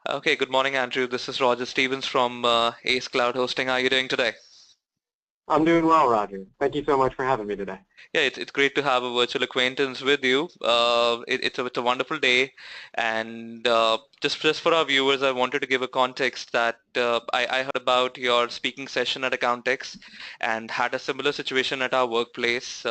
Okay, good morning, Andrew. This is Roger Stevens from Ace Cloud Hosting. How are you doing today? I'm doing well, Roger. Thank you so much for having me today. Yeah, it's great to have a virtual acquaintance with you. It's a wonderful day, and just for our viewers, I wanted to give a context that I heard about your speaking session at Accountex, and had a similar situation at our workplace,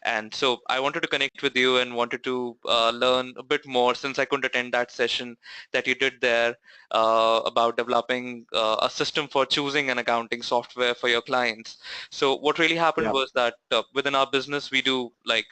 and so I wanted to connect with you and wanted to learn a bit more since I couldn't attend that session that you did there about developing a system for choosing an accounting software for your clients. So what really happened Yeah. was that within our business, we do like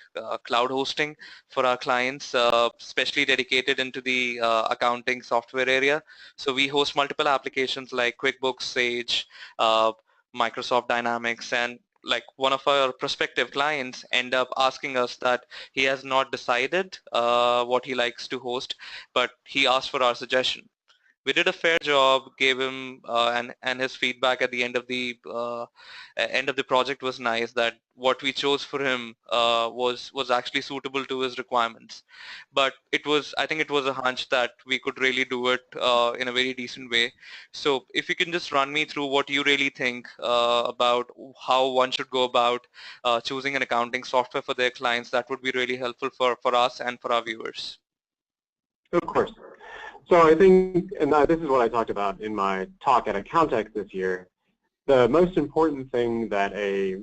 cloud hosting for our clients, especially dedicated into the accounting software area. So we host multiple applications like QuickBooks, Sage, uh, Microsoft Dynamics, and like one of our prospective clients end up asking us that he has not decided what he likes to host, but he asked for our suggestion. We did a fair job, gave him and his feedback at the end of the project was nice, that what we chose for him was actually suitable to his requirements. But I think it was a hunch that we could really do it in a very decent way. So if you can just run me through what you really think about how one should go about choosing an accounting software for their clients, that would be really helpful for us and for our viewers. Of course. So I think, and this is what I talked about in my talk at Accountex this year, the most important thing that a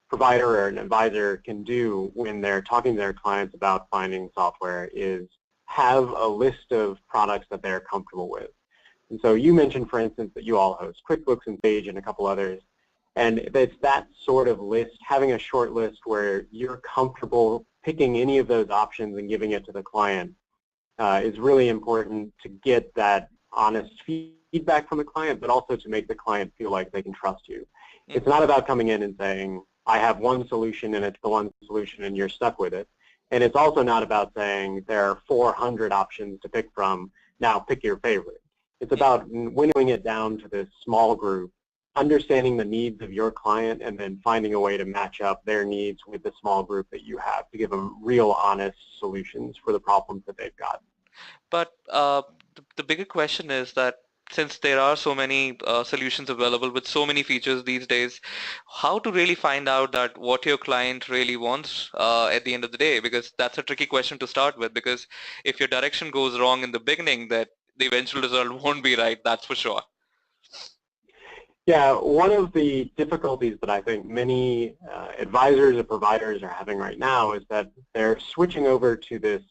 provider or an advisor can do when they're talking to their clients about finding software is have a list of products that they're comfortable with. And so you mentioned, for instance, that you all host QuickBooks and Sage and a couple others. And it's that sort of list, having a short list where you're comfortable picking any of those options and giving it to the client is really important to get that honest feedback from the client, but also to make the client feel like they can trust you. It's not about coming in and saying, I have one solution and it's the one solution and you're stuck with it. And it's also not about saying there are 400 options to pick from, now pick your favorite. It's about winnowing it down to this small group, understanding the needs of your client, and then finding a way to match up their needs with the small group that you have to give them real, honest solutions for the problems that they've got. But the bigger question is that since there are so many solutions available with so many features these days, how to really find out that what your client really wants at the end of the day? Because that's a tricky question to start with, because if your direction goes wrong in the beginning, that the eventual result won't be right, that's for sure. Yeah, one of the difficulties that I think many advisors or providers are having right now is that they're switching over to this,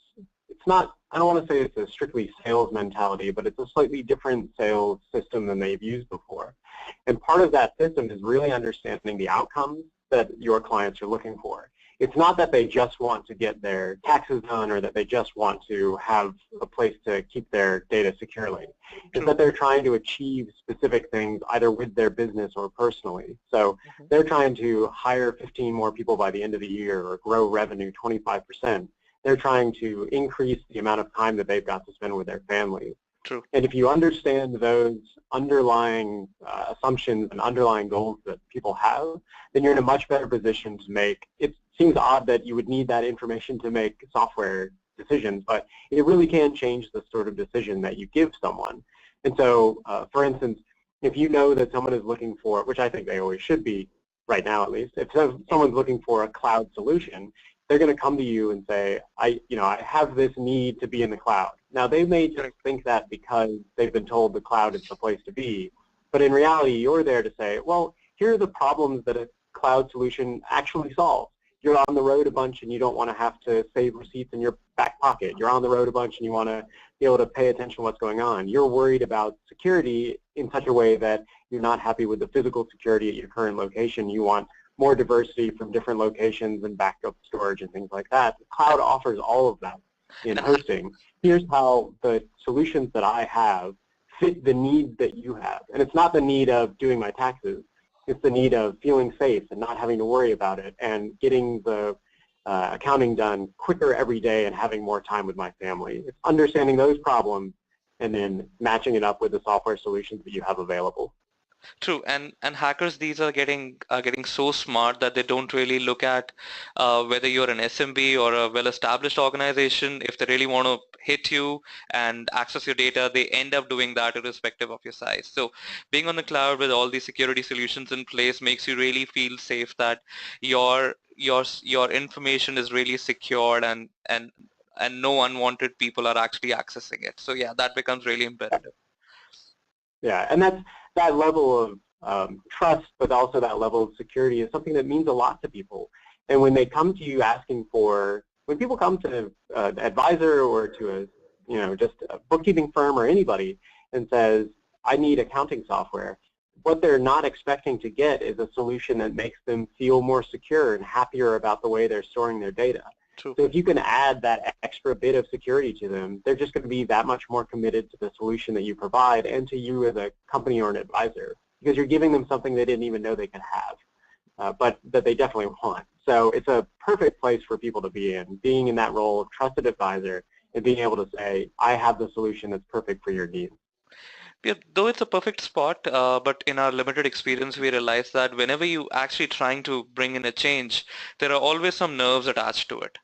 it's not, I don't want to say it's a strictly sales mentality, but it's a slightly different sales system than they've used before. And part of that system is really understanding the outcomes that your clients are looking for. It's not that they just want to get their taxes done or that they just want to have a place to keep their data securely. It's that they're trying to achieve specific things either with their business or personally. So they're trying to hire 15 more people by the end of the year or grow revenue 25%. They're trying to increase the amount of time that they've got to spend with their families. True. And if you understand those underlying assumptions and underlying goals that people have, then you're in a much better position to make, it seems odd that you would need that information to make software decisions, but it really can change the sort of decision that you give someone. And so, for instance, if you know that someone is looking for, which I think they always should be right now at least, if someone's looking for a cloud solution, they're going to come to you and say, I have this need to be in the cloud. Now, they may just think that because they've been told the cloud is the place to be, but in reality, you're there to say, well, here are the problems that a cloud solution actually solves. You're on the road a bunch and you don't want to have to save receipts in your back pocket. You're on the road a bunch and you want to be able to pay attention to what's going on. You're worried about security in such a way that you're not happy with the physical security at your current location. You want more diversity from different locations and backup storage and things like that. The cloud offers all of that in hosting. Here's how the solutions that I have fit the needs that you have. And it's not the need of doing my taxes. It's the need of feeling safe and not having to worry about it and getting the accounting done quicker every day and having more time with my family. It's understanding those problems and then matching it up with the software solutions that you have available. True, and hackers these are getting so smart that they don't really look at whether you're an SMB or a well-established organization. If they really want to hit you and access your data, they end up doing that irrespective of your size. So being on the cloud with all these security solutions in place makes you really feel safe that your information is really secured and no unwanted people are actually accessing it. So yeah, that becomes really imperative. Yeah, and that level of trust, but also that level of security is something that means a lot to people. And when they come to you asking for, when people come to an advisor or to a, just a bookkeeping firm or anybody and says, I need accounting software, what they're not expecting to get is a solution that makes them feel more secure and happier about the way they're storing their data. True. So if you can add that extra bit of security to them, they're just going to be that much more committed to the solution that you provide and to you as a company or an advisor, because you're giving them something they didn't even know they could have, but that they definitely want. So it's a perfect place for people to be in, being in that role of trusted advisor and being able to say, I have the solution that's perfect for your needs. Yeah, though it's a perfect spot, but in our limited experience, we realize that whenever you actually trying to bring in a change, there are always some nerves attached to it.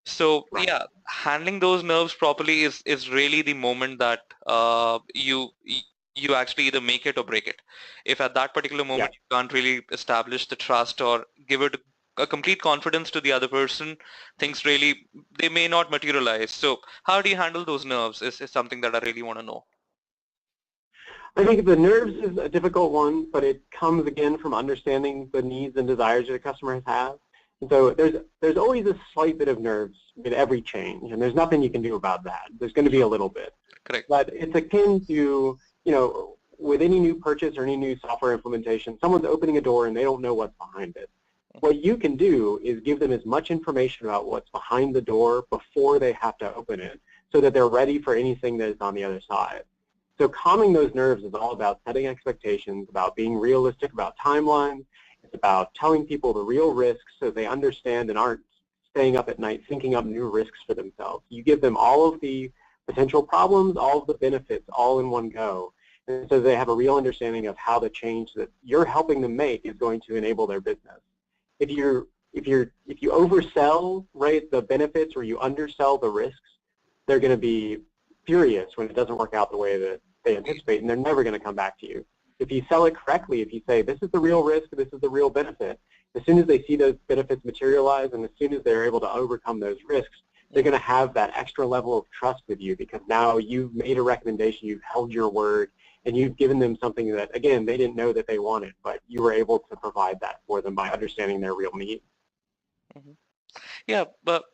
So Right. yeah, handling those nerves properly is really the moment that you actually either make it or break it. If at that particular Yeah. moment you can't really establish the trust or give it a complete confidence to the other person, things really they may not materialize. So how do you handle those nerves is something that I really want to know. I think the nerves is a difficult one, but it comes again from understanding the needs and desires that customers have. And so there's always a slight bit of nerves with every change, and there's nothing you can do about that. There's going to be a little bit. Correct. But it's akin to, with any new purchase or any new software implementation, someone's opening a door and they don't know what's behind it. What you can do is give them as much information about what's behind the door before they have to open it so that they're ready for anything that is on the other side. So calming those nerves is all about setting expectations, about being realistic about timelines. It's about telling people the real risks so they understand and aren't staying up at night thinking up new risks for themselves. You give them all of the potential problems, all of the benefits, all in one go. And so they have a real understanding of how the change that you're helping them make is going to enable their business. If you oversell, right, the benefits or you undersell the risks, they're going to be furious when it doesn't work out the way that they anticipate, and they're never going to come back to you. If you sell it correctly, if you say, this is the real risk, this is the real benefit, as soon as they see those benefits materialize and as soon as they're able to overcome those risks, they're going to have that extra level of trust with you because now you've made a recommendation, you've held your word, and you've given them something that, again, they didn't know that they wanted, but you were able to provide that for them by understanding their real needs. Mhm. Yeah, but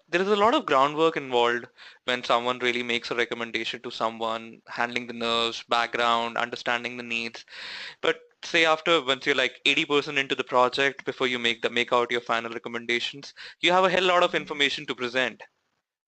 there is a lot of groundwork involved when someone really makes a recommendation to someone, handling the nerves, background, understanding the needs. But say after once you're like 80% into the project before you make out your final recommendations, you have a hell lot of information to present,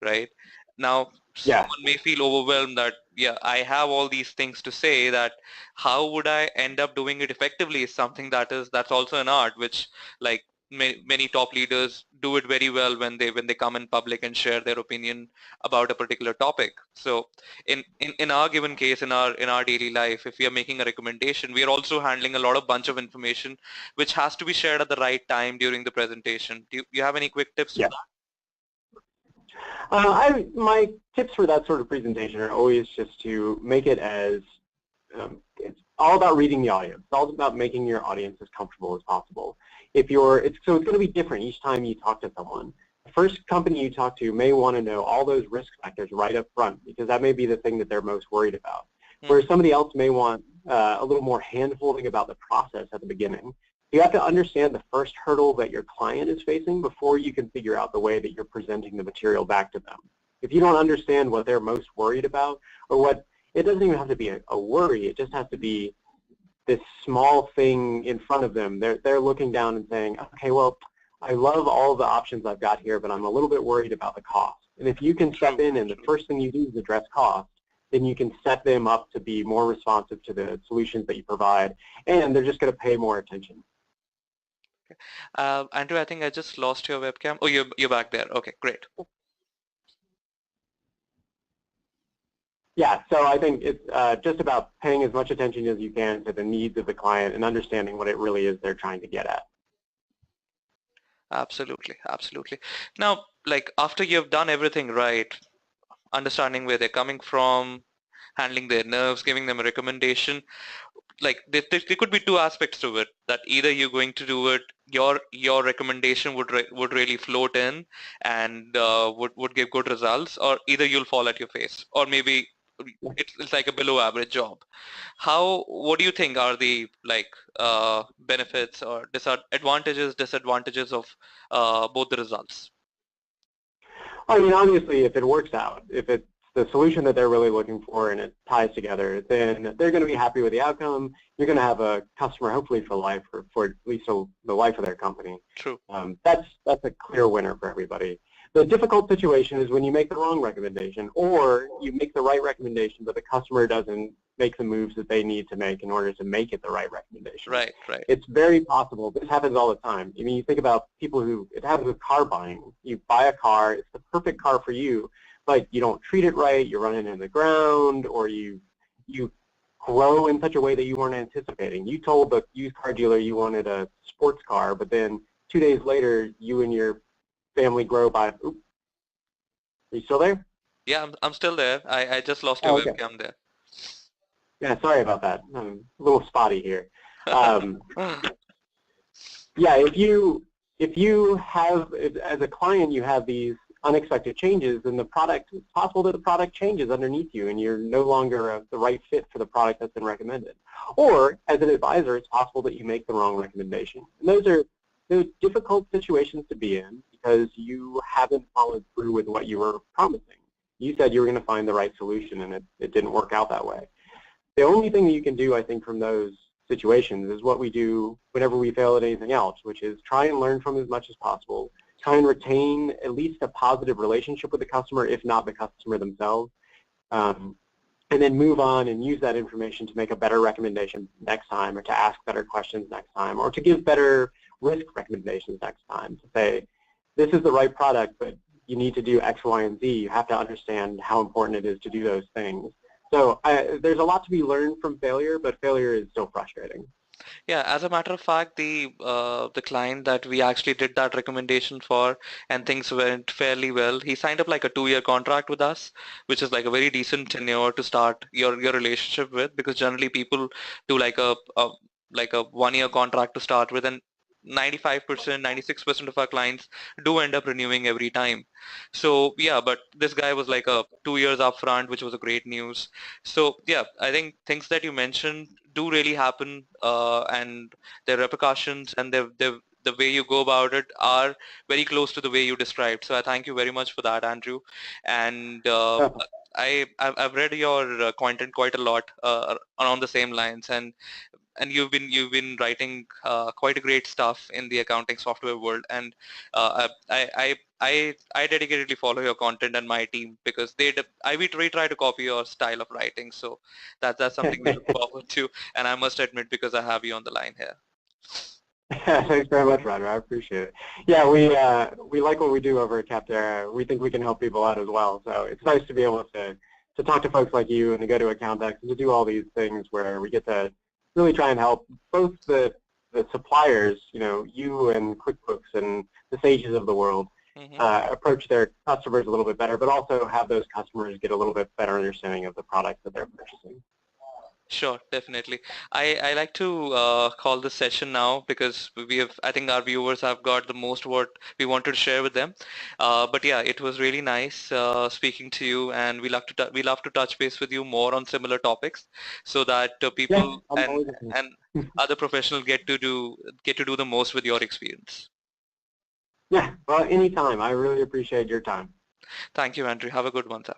right? Now, Yes. someone may feel overwhelmed that, yeah, I have all these things to say that how would I end up doing it effectively is something that's also an art, which like many top leaders do it very well when they come in public and share their opinion about a particular topic. So in our given case, in our daily life, if we are making a recommendation, we are also handling a lot of bunch of information which has to be shared at the right time during the presentation. Do you have any quick tips for Yeah. that? My tips for that sort of presentation are always just to make it as, it's all about reading the audience. It's all about making your audience as comfortable as possible. So it's going to be different each time you talk to someone. The first company you talk to may want to know all those risk factors right up front because that may be the thing that they're most worried about. Whereas somebody else may want a little more hand-holding about the process at the beginning. You have to understand the first hurdle that your client is facing before you can figure out the way that you're presenting the material back to them. If you don't understand what they're most worried about, or it doesn't even have to be a worry, it just has to be this small thing in front of them. They're looking down and saying, okay, well, I love all the options I've got here, but I'm a little bit worried about the cost. And if you can step in and the first thing you do is address cost, then you can set them up to be more responsive to the solutions that you provide, and they're just going to pay more attention. Andrew, I think I just lost your webcam. Oh, you're back there. Okay, great. Yeah, so I think it's just about paying as much attention as you can to the needs of the client and understanding what it really is they're trying to get at. Absolutely, absolutely. Now, like after you've done everything right, understanding where they're coming from, handling their nerves, giving them a recommendation, like there could be two aspects to it, that either you're going to do it, your recommendation would really float in and would give good results, or either you'll fall at your face, or maybe it's like a below average job. What do you think are the like benefits or disadvantages of both the results? I mean, obviously, if it works out, if it's the solution that they're really looking for and it ties together, then they're going to be happy with the outcome. You're going to have a customer, hopefully for life, or for at least the life of their company. True. That's a clear winner for everybody. The difficult situation is when you make the wrong recommendation, or you make the right recommendation, but the customer doesn't make the moves that they need to make in order to make it the right recommendation. Right, right. It's very possible. This happens all the time. I mean, you think about people who, it happens with car buying. You buy a car, it's the perfect car for you, but you don't treat it right, you run it in the ground, or you grow in such a way that you weren't anticipating. You told the used car dealer you wanted a sports car, but then 2 days later, you and your family grow by, oops, are you still there? Yeah, I'm still there. I just lost your Oh, okay. webcam there. Yeah, sorry about that. I'm a little spotty here. Yeah, if as a client you have these unexpected changes, then it's possible that the product changes underneath you and you're no longer the right fit for the product that's been recommended. Or as an advisor, it's possible that you make the wrong recommendation. And those difficult situations to be in because you haven't followed through with what you were promising. You said you were going to find the right solution and it didn't work out that way. The only thing that you can do, I think, from those situations is what we do whenever we fail at anything else, which is try and learn from as much as possible, try and retain at least a positive relationship with the customer, if not the customer themselves, and then move on and use that information to make a better recommendation next time, or to ask better questions next time, or to give better risk recommendations next time, to say, this is the right product, but you need to do X, Y, and Z. You have to understand how important it is to do those things. So there's a lot to be learned from failure, but failure is still frustrating. Yeah, as a matter of fact, the client that we actually did that recommendation for and things went fairly well, he signed up like a 2-year contract with us, which is like a very decent tenure to start your relationship with, because generally people do like a 1-year contract to start with, and 95%, 96% of our clients do end up renewing every time. So yeah, but this guy was like a 2 years upfront, which was a great news. So yeah, I think things that you mentioned do really happen, and their repercussions and the way you go about it are very close to the way you described. So I thank you very much for that, Andrew. And I've read your content quite a lot around the same lines, and you've been writing quite a great stuff in the accounting software world, and I dedicatedly follow your content and my team, because we try to copy your style of writing, so that's something we look forward to, and I must admit, because I have you on the line here. Thanks very much, Roger. I appreciate it. Yeah, we like what we do over at Capterra. We think we can help people out as well. So it's nice to be able to talk to folks like you and to go to Accountex and to do all these things where we get to really try and help both the suppliers, you and QuickBooks and the Sages of the world, approach their customers a little bit better, but also have those customers get a little bit better understanding of the product that they're purchasing. Sure, definitely. I like to call this session now, because I think our viewers have got the most what we wanted to share with them. But yeah, it was really nice speaking to you, and we love to touch base with you more on similar topics, so that Yeah, people I'm always and other professionals get to do the most with your experience. Yeah, well, anytime. I really appreciate your time. Thank you, Andrew. Have a good one, sir.